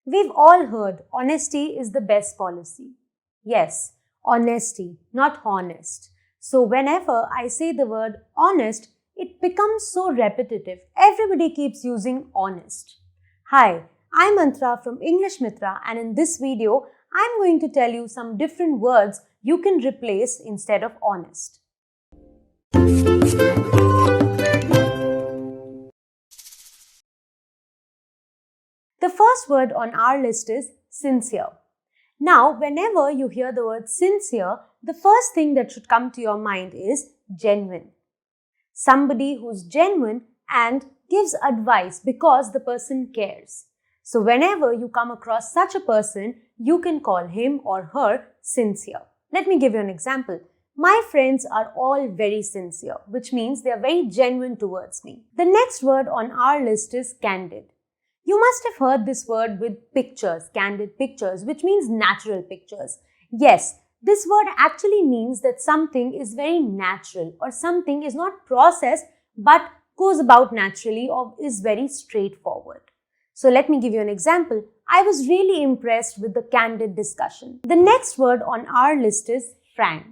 We've all heard honesty is the best policy. Yes, honesty, not honest. So whenever I say the word honest, it becomes so repetitive. Everybody keeps using honest. Hi, I'm Mithra from English Mithra, and in this video, I'm going to tell you some different words you can replace instead of honest. The first word on our list is sincere. Now, whenever you hear the word sincere, the first thing that should come to your mind is genuine. Somebody who's genuine and gives advice because the person cares. So whenever you come across such a person, you can call him or her sincere. Let me give you an example. My friends are all very sincere, which means they are very genuine towards me. The next word on our list is candid. You must have heard this word with pictures, candid pictures, which means natural pictures. Yes, this word actually means that something is very natural or something is not processed but goes about naturally or is very straightforward. So let me give you an example. I was really impressed with the candid discussion. The next word on our list is frank.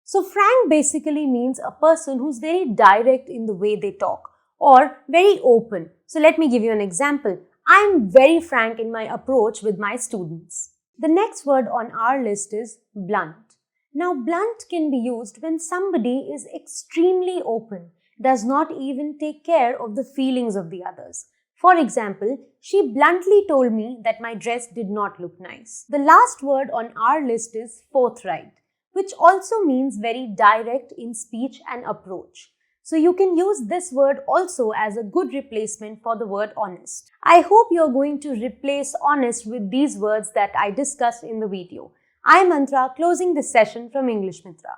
So frank basically means a person who's very direct in the way they talk or very open. So let me give you an example. I'm very frank in my approach with my students. The next word on our list is blunt. Now blunt can be used when somebody is extremely open, does not even take care of the feelings of the others. For example, she bluntly told me that my dress did not look nice. The last word on our list is forthright, which also means very direct in speech and approach. So you can use this word also as a good replacement for the word honest. I hope you're going to replace honest with these words that I discussed in the video. I'm Mithra, closing this session from English Mithra.